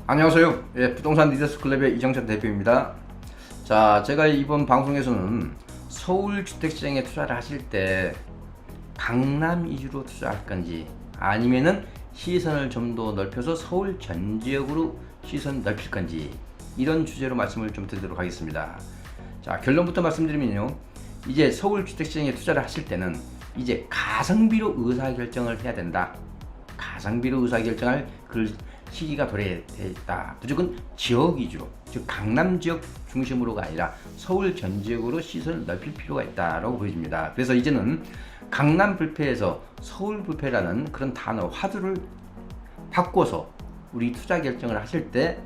안녕하세요. 부동산 리더스 클럽의 이정찬 대표입니다. 자, 제가 이번 방송에서는 서울 주택시장에 투자를 하실 때 강남 위주로 투자할 건지 아니면은 시선을 좀 더 넓혀서 서울 전 지역으로 시선 넓힐 건지 이런 주제로 말씀을 좀 드리도록 하겠습니다. 자, 결론부터 말씀드리면요. 이제 서울 주택시장에 투자를 하실 때는 이제 가성비로 의사결정을 해야 된다. 가성비로 의사결정할 그 시기가 도래했다. 무조건 지역 위주로, 즉 강남 지역 중심으로가 아니라 서울 전 지역으로 시선을 넓힐 필요가 있다라고 보여집니다. 그래서 이제는 강남 불패에서 서울 불패라는 그런 단어 화두를 바꿔서 우리 투자 결정을 하실 때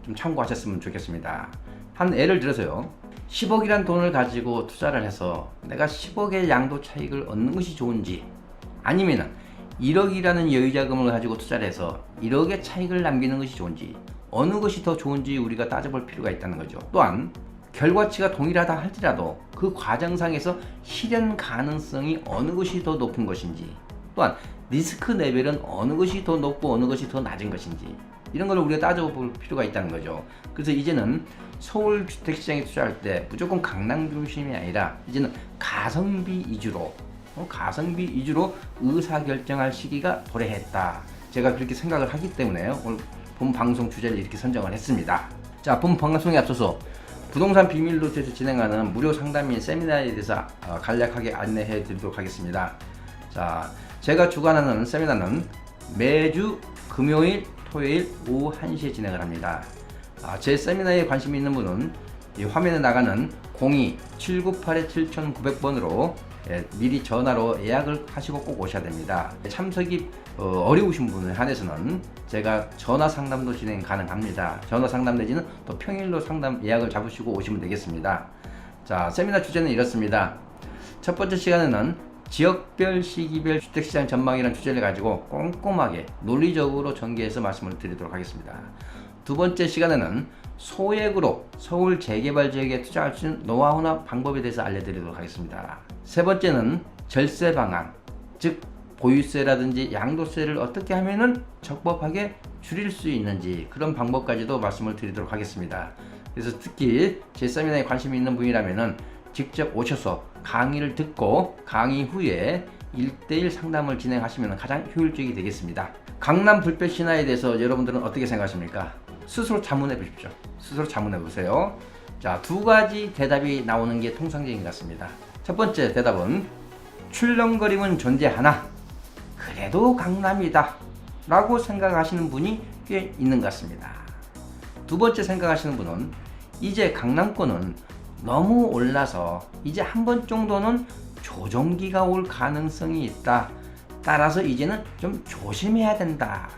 좀 참고하셨으면 좋겠습니다. 한 예를 들어서요. 10억이란 돈을 가지고 투자를 해서 내가 10억의 양도 차익을 얻는 것이 좋은지, 아니면은 1억이라는 여유자금을 가지고 투자를 해서 1억의 차익을 남기는 것이 좋은지, 어느 것이 더 좋은지 우리가 따져볼 필요가 있다는 거죠. 또한 결과치가 동일하다 할지라도 그 과정상에서 실현 가능성이 어느 것이 더 높은 것인지, 또한 리스크 레벨은 어느 것이 더 높고 어느 것이 더 낮은 것인지, 이런 걸 우리가 따져볼 필요가 있다는 거죠. 그래서 이제는 서울 주택시장에 투자할 때 무조건 강남 중심이 아니라 이제는 가성비 위주로 의사결정할 시기가 도래했다. 제가 그렇게 생각을 하기 때문에 오늘 본 방송 주제를 이렇게 선정을 했습니다. 자, 본 방송에 앞서서 부동산 비밀노트에서 진행하는 무료 상담인 세미나에 대해서 간략하게 안내해 드리도록 하겠습니다. 자, 제가 주관하는 세미나는 매주 금요일, 토요일 오후 1시에 진행을 합니다. 제 세미나에 관심이 있는 분은 이 화면에 나가는 02-798-7900번으로 미리 전화로 예약을 하시고 꼭 오셔야 됩니다. 참석이 어려우신 분에 한해서는 제가 전화 상담도 진행 가능합니다. 전화 상담 내지는 또 평일로 상담 예약을 잡으시고 오시면 되겠습니다. 자, 세미나 주제는 이렇습니다. 첫 번째 시간에는 지역별 시기별 주택시장 전망이라는 주제를 가지고 꼼꼼하게 논리적으로 전개해서 말씀을 드리도록 하겠습니다. 두 번째 시간에는 소액으로 서울 재개발 지역에 투자할 수 있는 노하우나 방법에 대해서 알려드리도록 하겠습니다. 세 번째는 절세 방안, 즉 보유세라든지 양도세를 어떻게 하면은 적법하게 줄일 수 있는지 그런 방법까지도 말씀을 드리도록 하겠습니다. 그래서 특히 제 세미나에 관심이 있는 분이라면은 직접 오셔서 강의를 듣고 강의 후에 1대1 상담을 진행하시면 가장 효율적이 되겠습니다. 강남 불패 신화에 대해서 여러분들은 어떻게 생각하십니까? 스스로 자문해 보십시오. 스스로 자문해 보세요. 자, 두 가지 대답이 나오는 게 통상적인 것 같습니다. 첫 번째 대답은 출렁거림은 존재하나 그래도 강남이다 라고 생각하시는 분이 꽤 있는 것 같습니다. 두 번째 생각하시는 분은 이제 강남권은 너무 올라서 이제 한 번 정도는 조정기가 올 가능성이 있다. 따라서 이제는 좀 조심해야 된다.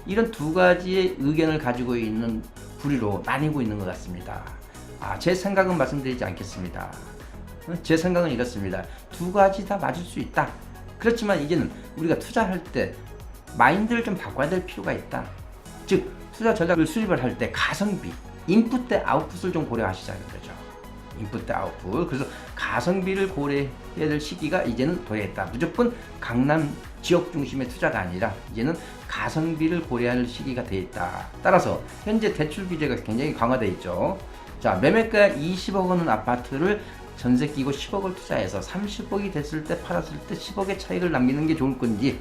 이런 두 가지의 의견을 가지고 있는 부류로 나뉘고 있는 것 같습니다. 제 생각은 말씀드리지 않겠습니다. 제 생각은 이렇습니다. 두 가지 다 맞을 수 있다. 그렇지만 이제는 우리가 투자할 때 마인드를 좀 바꿔야 될 필요가 있다. 즉 투자 전략을 수립을 할 때 가성비, 인풋 대 아웃풋을 좀 고려하시자는 거죠. 인풋 대 아웃풋. 그래서 가성비를 고려해야 될 시기가 이제는 도래했다. 무조건 강남 지역 중심의 투자가 아니라 이제는 가성비를 고려할 시기가 되어 있다. 따라서 현재 대출 규제가 굉장히 강화되어 있죠. 자, 매매가 20억 원은 아파트를 전세 끼고 10억을 투자해서 30억이 됐을 때 팔았을 때 10억의 차익을 남기는 게 좋을 건지,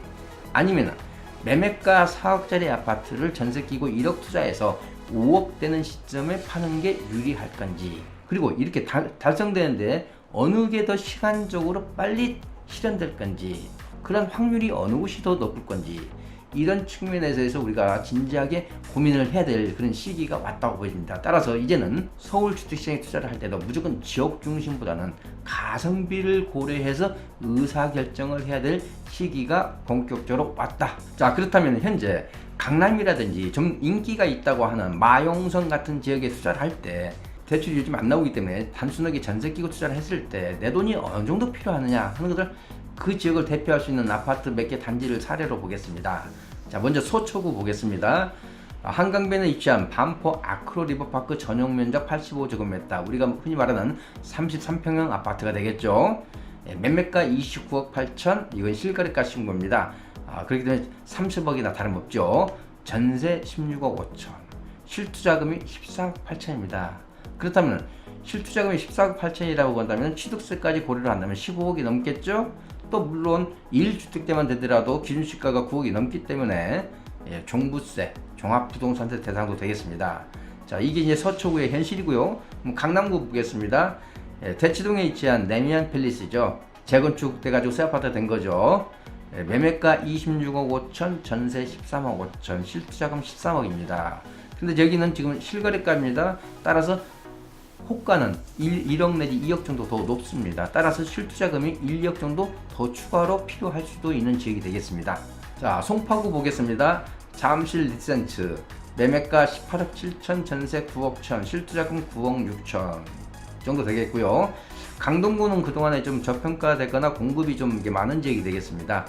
아니면 매매가 4억짜리 아파트를 전세 끼고 1억 투자해서 5억 되는 시점에 파는 게 유리할 건지, 그리고 이렇게 달성되는데 어느 게 더 시간적으로 빨리 실현될 건지, 그런 확률이 어느 곳이 더 높을 건지, 이런 측면에서 우리가 진지하게 고민을 해야 될 그런 시기가 왔다고 보입니다. 따라서 이제는 서울 주택시장에 투자를 할 때도 무조건 지역 중심보다는 가성비를 고려해서 의사결정을 해야 될 시기가 본격적으로 왔다. 자, 그렇다면 현재 강남이라든지 좀 인기가 있다고 하는 마용성 같은 지역에 투자를 할 때 대출이 요즘 안 나오기 때문에 단순하게 전세 끼고 투자를 했을 때 내 돈이 어느 정도 필요하느냐 하는 것을 그 지역을 대표할 수 있는 아파트 몇 개 단지를 사례로 보겠습니다. 자, 먼저 소초구 보겠습니다. 한강변에 위치한 반포 아크로 리버파크 전용 면적 85제곱미터, 우리가 흔히 말하는 33평형 아파트가 되겠죠. 매매가 29억 8천, 이건 실거래가 신고입니다. 그렇기 때문에 30억이나 다름없죠. 전세 16억 5천. 실투자금이 14억 8천입니다. 그렇다면 실투자금이 14억 8천이라고 한다면 취득세까지 고려를 한다면 15억이 넘겠죠? 또 물론 1주택대만 되더라도 기준시가가 9억이 넘기 때문에 종부세, 종합부동산세 대상도 되겠습니다. 자, 이게 이제 서초구의 현실이고요. 강남구 보겠습니다. 대치동에 위치한 레미안 팰리스죠. 재건축돼가지고 새 아파트 된 거죠. 매매가 26억 5천, 전세 13억 5천, 실투자금 13억입니다. 근데 여기는 지금 실거래가입니다. 따라서 호가는 1억 내지 2억 정도 더 높습니다. 따라서 실투자금이 1억 정도 더 추가로 필요할 수도 있는 지역이 되겠습니다. 자, 송파구 보겠습니다. 잠실 리센츠 매매가 18억 7천, 전세 9억 천, 실투자금 9억 6천 정도 되겠고요. 강동구는 그동안에 좀 저평가되거나 공급이 좀 많은 지역이 되겠습니다.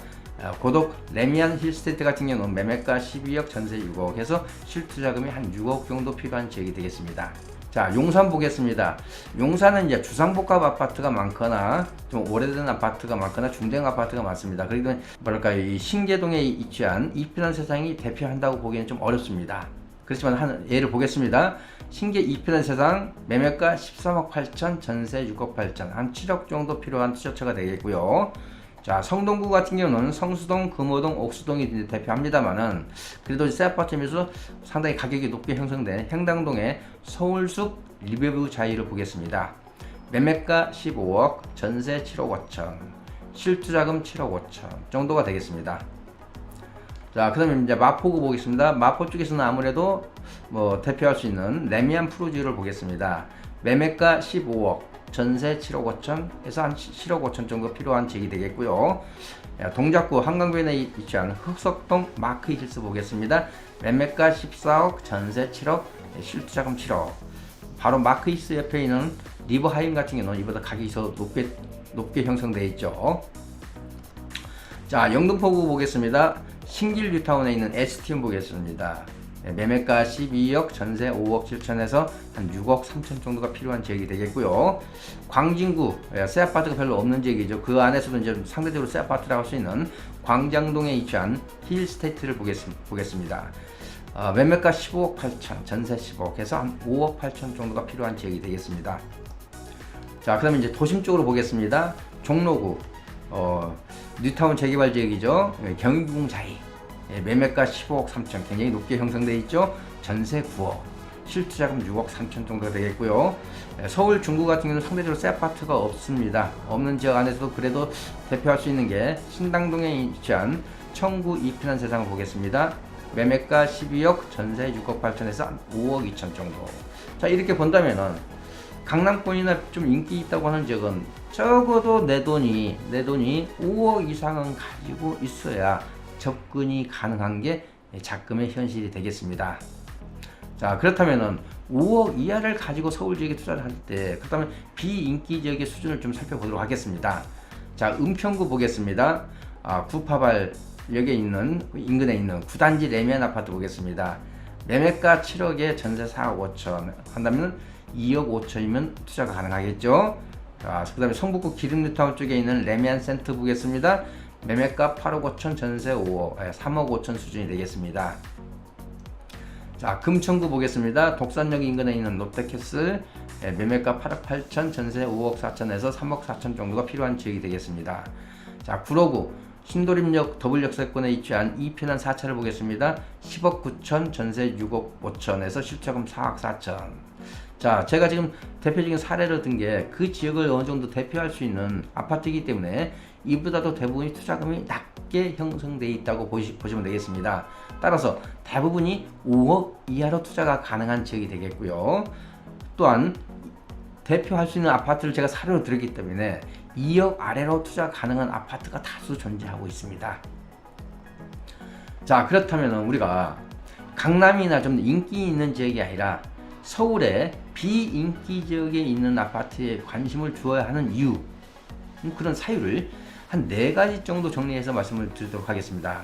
고덕 레미안 힐스테이트 같은 경우는 매매가 12억, 전세 6억 해서 실투자금이 한 6억 정도 필요한 지역이 되겠습니다. 자, 용산 보겠습니다. 용산은 이제 주상복합 아파트가 많거나 좀 오래된 아파트가 많거나 중대형 아파트가 많습니다. 그러기 때문에 뭐랄까요, 이 신계동에 위치한 이편한 세상이 대표한다고 보기에는 좀 어렵습니다. 그렇지만 한 예를 보겠습니다. 신계 이편한 세상 매매가 13억 8천, 전세 6억 8천, 한 7억 정도 필요한 투자처가 되겠고요. 자, 성동구 같은 경우는 성수동, 금호동, 옥수동이 대표합니다만은 그래도 새 아파트면서 상당히 가격이 높게 형성된 행당동의 서울숲 리베브 자이를 보겠습니다. 매매가 15억, 전세 7억 5천, 실투자금 7억 5천 정도가 되겠습니다. 자, 그다음에 이제 마포구 보겠습니다. 마포 쪽에서는 아무래도 대표할 수 있는 레미안 프루지오를 보겠습니다. 매매가 15억, 전세 7억 5천 해서 한 7억 5천 정도 필요한 지역이 되겠고요. 동작구 한강변에 위치한 흑석동 마크 힐스 보겠습니다. 매매가 14억, 전세 7억, 실투자금 7억. 바로 마크 힐스 옆에 있는 리버하임 같은 경우는 이보다 가격이 더 높게 형성되어 있죠. 자, 영등포구 보겠습니다. 신길 뉴타운에 있는 STM 보겠습니다. 매매가 12억, 전세 5억 7천에서 한 6억 3천 정도가 필요한 지역이 되겠고요. 광진구, 새 아파트가 별로 없는 지역이죠. 그 안에서도 이제 상대적으로 새 아파트라고 할 수 있는 광장동에 위치한 힐스테이트를 보겠습니다. 매매가 15억 8천, 전세 10억 해서 한 5억 8천 정도가 필요한 지역이 되겠습니다. 자, 그러면 이제 도심 쪽으로 보겠습니다. 종로구, 뉴타운 재개발 지역이죠. 경희궁 자이. 매매가 15억 3천, 굉장히 높게 형성되어 있죠. 전세 9억, 실투자금 6억 3천 정도 되겠고요. 서울 중구 같은 경우는 상대적으로 새 아파트가 없습니다. 없는 지역 안에서도 그래도 대표할 수 있는 게 신당동에 위치한 청구 이편한 세상을 보겠습니다. 매매가 12억, 전세 6억 8천에서 한 5억 2천 정도. 자, 이렇게 본다면은 강남권이나 좀 인기 있다고 하는 지역은 적어도 내 돈이 5억 이상은 가지고 있어야 접근이 가능한 게 작금의 현실이 되겠습니다. 자, 그렇다면은 5억 이하를 가지고 서울 지역에 투자를 할 때, 그렇다면 비인기 지역의 수준을 좀 살펴보도록 하겠습니다. 자, 은평구 보겠습니다. 구파발역에 있는 인근에 있는 9단지 레미안 아파트 보겠습니다. 매매가 7억에 전세 4억 5천 한다면 2억 5천이면 투자가 가능하겠죠. 자, 그 다음에 성북구 기름뉴타운 쪽에 있는 레미안 센터 보겠습니다. 매매가 8억 5천, 전세 5억, 3억 5천 수준이 되겠습니다. 자, 금천구 보겠습니다. 독산역 인근에 있는 롯데캐슬, 매매가 8억 8천, 전세 5억 4천에서 3억 4천 정도가 필요한 지역이 되겠습니다. 자, 구로구 신도림역 더블역세권에 위치한 이편한 4차를 보겠습니다. 10억 9천, 전세 6억 5천에서 실자금 4억 4천. 자, 제가 지금 대표적인 사례를 든 게 그 지역을 어느 정도 대표할 수 있는 아파트이기 때문에 이보다도 대부분이 투자금이 낮게 형성되어 있다고 보시면 되겠습니다. 따라서 대부분이 5억 이하로 투자가 가능한 지역이 되겠고요. 또한 대표할 수 있는 아파트를 제가 사례로 들었기 때문에 2억 아래로 투자 가능한 아파트가 다수 존재하고 있습니다. 자, 그렇다면 우리가 강남이나 좀 인기 있는 지역이 아니라 서울의 비인기 지역에 있는 아파트에 관심을 주어야 하는 이유, 그런 사유를 한 4가지 정도 정리해서 말씀을 드리도록 하겠습니다.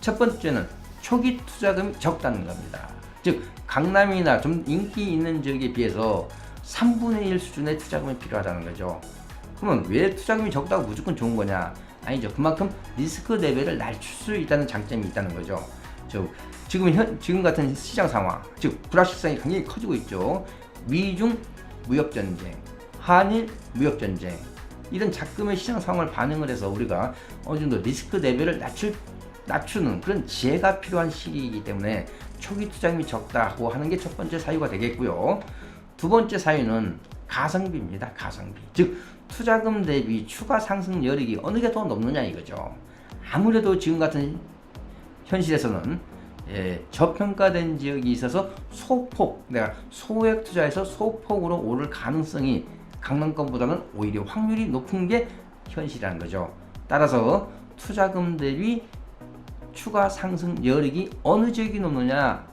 첫 번째는 초기 투자금이 적다는 겁니다. 즉, 강남이나 좀 인기 있는 지역에 비해서 3분의 1 수준의 투자금이 필요하다는 거죠. 그러면 왜 투자금이 적다고 무조건 좋은 거냐? 아니죠. 그만큼 리스크 레벨을 낮출 수 있다는 장점이 있다는 거죠. 지금 같은 시장 상황, 즉 불확실성이 굉장히 커지고 있죠. 미중 무역 전쟁, 한일 무역 전쟁, 이런 자금의 시장 상황을 반영을 해서 우리가 어느 정도 리스크 레벨을 낮추는 그런 지혜가 필요한 시기이기 때문에 초기 투자금이 적다고 하는 게 첫 번째 사유가 되겠고요. 두 번째 사유는 가성비입니다. 가성비. 즉 투자금 대비 추가 상승 여력이 어느 게 더 높느냐 이거죠. 아무래도 지금 같은 현실에서는 저평가된 지역이 있어서 내가 소액 투자해서 소폭으로 오를 가능성이 강남권보다는 오히려 확률이 높은 게 현실이라는 거죠. 따라서 투자금 대비 추가 상승 여력이 어느 지역이 높느냐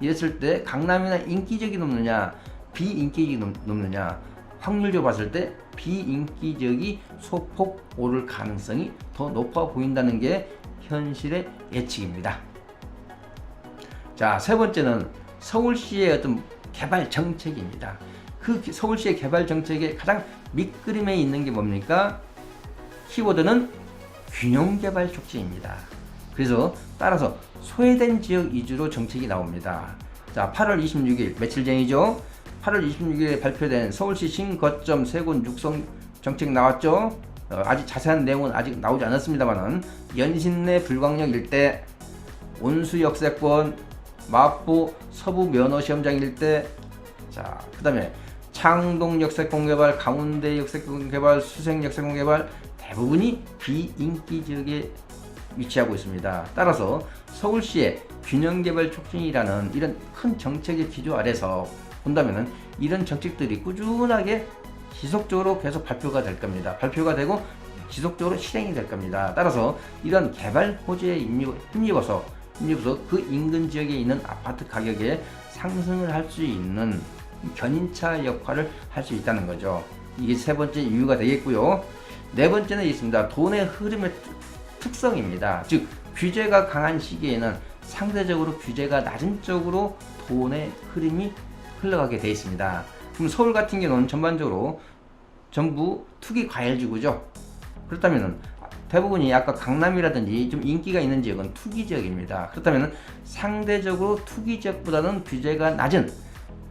이랬을 때 강남이나 인기 지역이 높느냐 비인기 지역이 높느냐, 확률적으로 봤을 때 비인기 지역이 소폭 오를 가능성이 더 높아 보인다는 게 현실의 예측입니다. 자, 세 번째는 서울시의 어떤 개발 정책입니다. 그 서울시의 개발 정책의 가장 밑그림에 있는 게 뭡니까? 키워드는 균형 개발 촉진입니다. 그래서 따라서 소외된 지역 위주로 정책이 나옵니다. 자, 8월 26일 며칠 전이죠. 8월 26일에 발표된 서울시 신거점 세군 육성 정책 나왔죠. 아직 자세한 내용은 아직 나오지 않았습니다만은 연신내 불광역 일대, 온수역세권, 마포 서부 면허시험장 일대, 자, 그 다음에 창동 역세권 개발, 강운대 역세권 개발, 수생 역세권 개발 대부분이 비인기 지역에 위치하고 있습니다. 따라서 서울시의 균형개발 촉진이라는 이런 큰 정책의 기조 아래서 본다면은 이런 정책들이 꾸준하게 지속적으로 계속 발표가 될 겁니다. 발표가 되고 지속적으로 실행이 될 겁니다. 따라서 이런 개발 호재에 힘입어서 그 인근 지역에 있는 아파트 가격에 상승을 할 수 있는 견인차 역할을 할 수 있다는 거죠. 이게 세 번째 이유가 되겠고요. 네 번째는 있습니다. 돈의 흐름의 특성입니다. 즉 규제가 강한 시기에는 상대적으로 규제가 낮은 쪽으로 돈의 흐름이 흘러가게 되어 있습니다. 그럼 서울 같은 경우는 전반적으로 전부 투기 과열지구죠. 그렇다면 대부분이 아까 강남이라든지 좀 인기가 있는 지역은 투기 지역입니다. 그렇다면 상대적으로 투기 지역보다는 규제가 낮은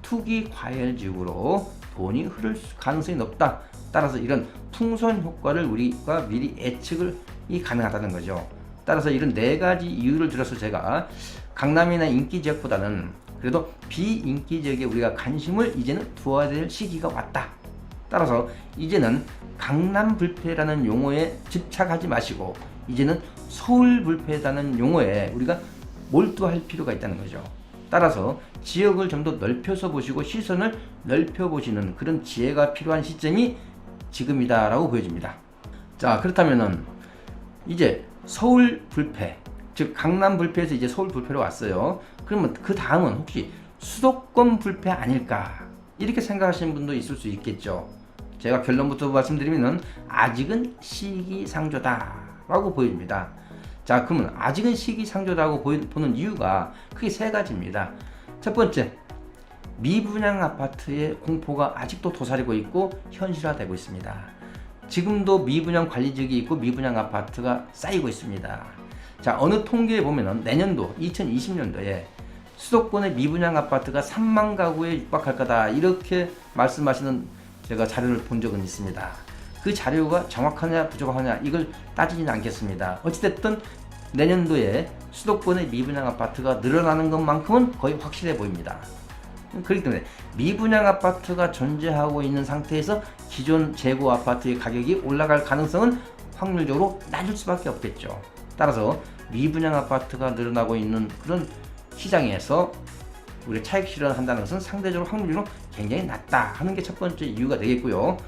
투기 과열 지역으로 돈이 흐를 가능성이 높다. 따라서 이런 풍선 효과를 우리가 미리 예측을 가능하다는 거죠. 따라서 이런 네 가지 이유를 들어서 제가 강남이나 인기 지역보다는 그래도 비인기 지역에 우리가 관심을 이제는 두어야 될 시기가 왔다. 따라서 이제는 강남 불패라는 용어에 집착하지 마시고 이제는 서울 불패라는 용어에 우리가 몰두할 필요가 있다는 거죠. 따라서 지역을 좀 더 넓혀서 보시고 시선을 넓혀 보시는 그런 지혜가 필요한 시점이 지금이다라고 보여집니다. 자, 그렇다면은 이제 서울 불패, 즉 강남 불패에서 이제 서울 불패로 왔어요. 그러면 그 다음은 혹시 수도권 불패 아닐까 이렇게 생각하시는 분도 있을 수 있겠죠. 제가 결론부터 말씀드리면은 아직은 시기상조다라고 보여집니다. 자, 그러면 아직은 시기상조다라고 보는 이유가 크게 세 가지입니다. 첫 번째, 미분양 아파트의 공포가 아직도 도사리고 있고 현실화되고 있습니다. 지금도 미분양 관리지역이 있고 미분양 아파트가 쌓이고 있습니다. 자, 어느 통계에 보면은 내년도 2020년도에 수도권의 미분양 아파트가 3만 가구에 육박할 거다 이렇게 말씀하시는 제가 자료를 본 적은 있습니다. 그 자료가 정확하냐 부족하냐 이걸 따지지는 않겠습니다. 어찌됐든 내년도에 수도권의 미분양 아파트가 늘어나는 것만큼은 거의 확실해 보입니다. 그렇기 때문에 미분양 아파트가 존재하고 있는 상태에서 기존 재고 아파트의 가격이 올라갈 가능성은 확률적으로 낮을 수밖에 없겠죠. 따라서 미분양 아파트가 늘어나고 있는 그런 시장에서 우리가 차익 실현한다는 것은 상대적으로 확률로 굉장히 낮다 하는 게 첫 번째 이유가 되겠고요.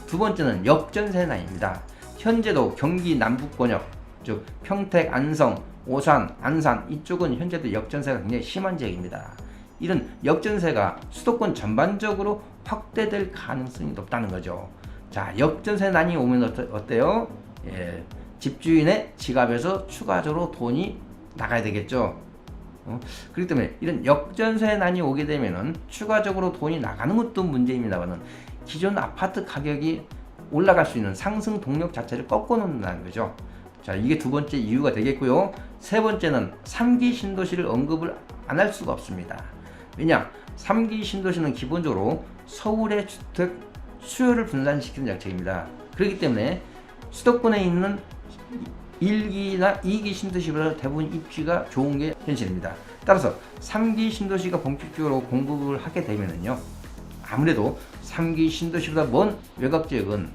두 번째는 역전세난입니다. 현재도 경기 남부권역, 즉 평택, 안성, 오산, 안산 이쪽은 현재도 역전세가 굉장히 심한 지역입니다. 이런 역전세가 수도권 전반적으로 확대될 가능성이 높다는 거죠. 자, 역전세난이 오면 어때요? 집주인의 지갑에서 추가적으로 돈이 나가야 되겠죠. 그렇기 때문에 이런 역전세난이 오게 되면은 추가적으로 돈이 나가는 것도 문제입니다만은 기존 아파트 가격이 올라갈 수 있는 상승 동력 자체를 꺾어 놓는다는 거죠. 자, 이게 두 번째 이유가 되겠고요. 세 번째는 3기 신도시를 언급을 안 할 수가 없습니다. 왜냐? 3기 신도시는 기본적으로 서울의 주택 수요를 분산시키는 정책입니다. 그렇기 때문에 수도권에 있는 1기나 2기 신도시보다 대부분 입지가 좋은 게 현실입니다. 따라서 3기 신도시가 본격적으로 공급을 하게 되면은요, 아무래도 3기 신도시보다 먼 외곽 지역은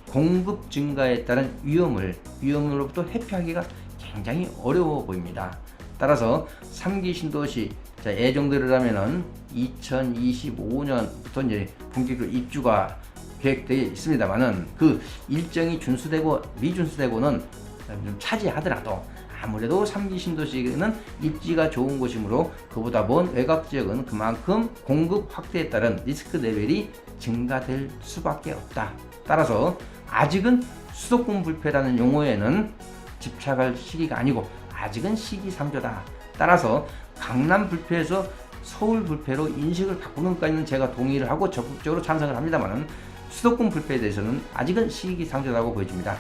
공급 증가에 따른 위험으로부터 회피하기가 굉장히 어려워 보입니다. 따라서 3기 신도시, 자, 예정대로 하면은 2025년부터 이제 본격적으로 입주가 계획되어 있습니다만은 그 일정이 준수되고 미준수되고는 좀 차지하더라도 아무래도 3기 신도시는 입지가 좋은 곳이므로 그보다 먼 외곽 지역은 그만큼 공급 확대에 따른 리스크 레벨이 증가될 수밖에 없다. 따라서 아직은 수도권 불패라는 용어에는 집착할 시기가 아니고 아직은 시기상조다. 따라서 강남 불패에서 서울 불패로 인식을 바꾸는 것까지는 제가 동의를 하고 적극적으로 찬성을 합니다만은 수도권 불패에 대해서는 아직은 시기상조라고 보여집니다.